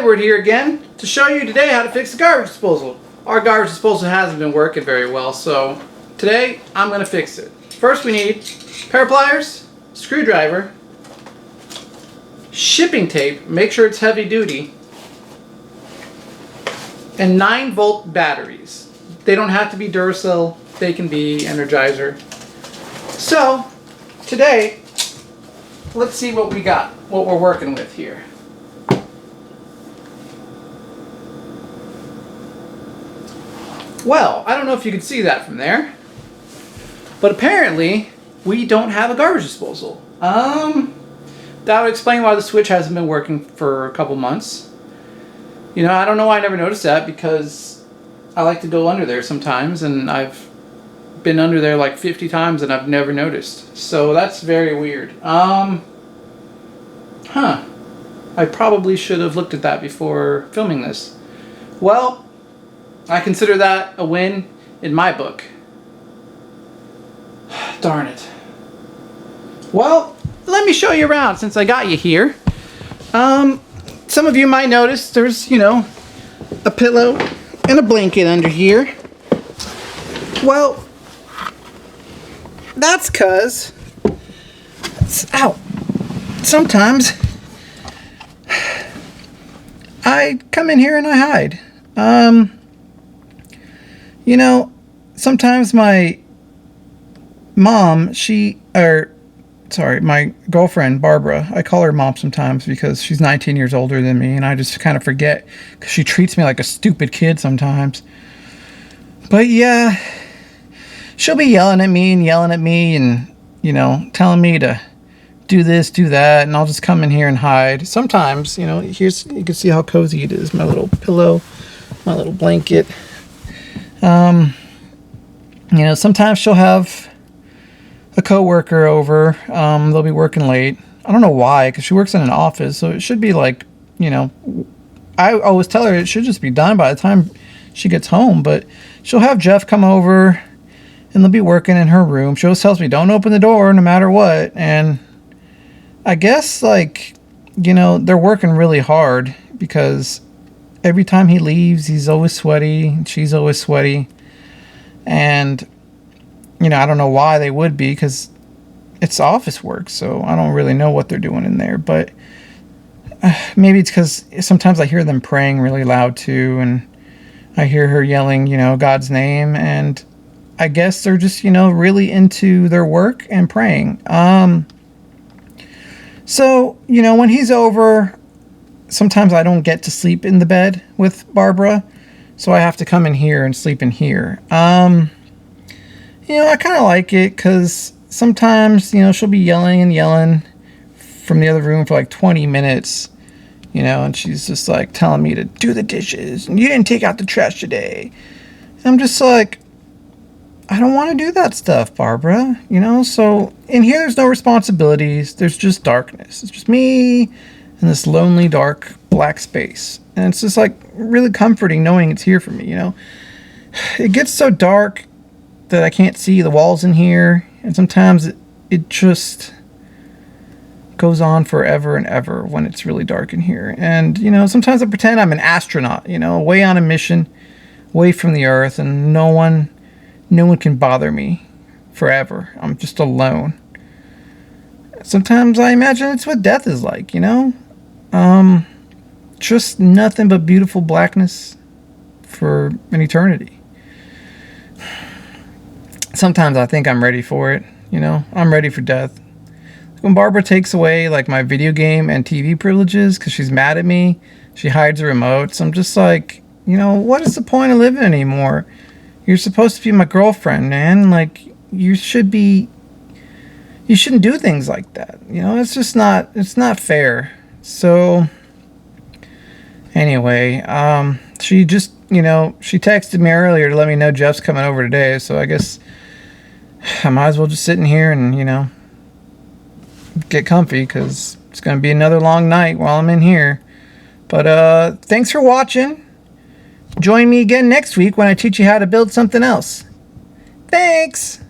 Edward here again to show you today how to fix the garbage disposal. Our garbage disposal hasn't been working very well, so today I'm going to fix it. First we need a pair of pliers, screwdriver, shipping tape, make sure it's heavy duty, and 9-volt batteries. They don't have to be Duracell, they can be Energizer. So today, let's see what we got, what we're working with here. Well, I don't know if you can see that from there, but apparently we don't have a garbage disposal. That would explain why the switch hasn't been working for a couple months. You know, I don't know why I never noticed that, because I like to go under there sometimes, and I've been under there like 50 times and I've never noticed. So that's very weird. I probably should have looked at that before filming this. Well, I consider that a win in my book. Darn it. Well, let me show you around since I got you here. Some of you might notice there's, you know, a pillow and a blanket under here. Well, that's 'cause sometimes I come in here and I hide. You know, sometimes my mom, my girlfriend, Barbara, I call her mom sometimes because she's 19 years older than me, and I just kind of forget because she treats me like a stupid kid sometimes. But yeah, she'll be yelling at me and, you know, telling me to do this, do that, and I'll just come in here and hide. Sometimes, you know, you can see how cozy it is. My little pillow, my little blanket. You know, sometimes she'll have a coworker over. They'll be working late. I don't know why, because she works in an office, so it should be like, you know, I always tell her it should just be done by the time she gets home, but she'll have Jeff come over and they'll be working in her room. She always tells me, don't open the door no matter what. And I guess, like, you know, they're working really hard because every time he leaves, he's always sweaty. She's always sweaty. And, you know, I don't know why they would be, because it's office work, so I don't really know what they're doing in there. But maybe it's because sometimes I hear them praying really loud too, and I hear her yelling, you know, God's name, and I guess they're just, you know, really into their work and praying. So, you know, when he's over, sometimes I don't get to sleep in the bed with Barbara, so I have to come in here and sleep in here. You know, I kind of like it because sometimes, you know, she'll be yelling and yelling from the other room for like 20 minutes, you know, and she's just like telling me to do the dishes and you didn't take out the trash today. And I'm just like, I don't want to do that stuff, Barbara, you know. So in here, there's no responsibilities. There's just darkness. It's just me and this lonely, dark, black space. And it's just like really comforting knowing it's here for me, you know. It gets so dark that I can't see the walls in here, and sometimes it just goes on forever and ever when it's really dark in here. And, you know, sometimes I pretend I'm an astronaut, you know, away on a mission, away from the earth, and no one can bother me forever. I'm just alone. Sometimes I imagine it's what death is like, you know? Just nothing but beautiful blackness for an eternity. Sometimes I think I'm ready for it, you know? I'm ready for death. When Barbara takes away, like, my video game and TV privileges because she's mad at me, she hides the remotes, I'm just like, you know, what is the point of living anymore? You're supposed to be my girlfriend, man. Like, you shouldn't do things like that. You know, it's not fair. So, anyway, she just, you know, she texted me earlier to let me know Jeff's coming over today, so I guess I might as well just sit in here and, you know, get comfy, because it's going to be another long night while I'm in here. But thanks for watching. Join me again next week when I teach you how to build something else. Thanks!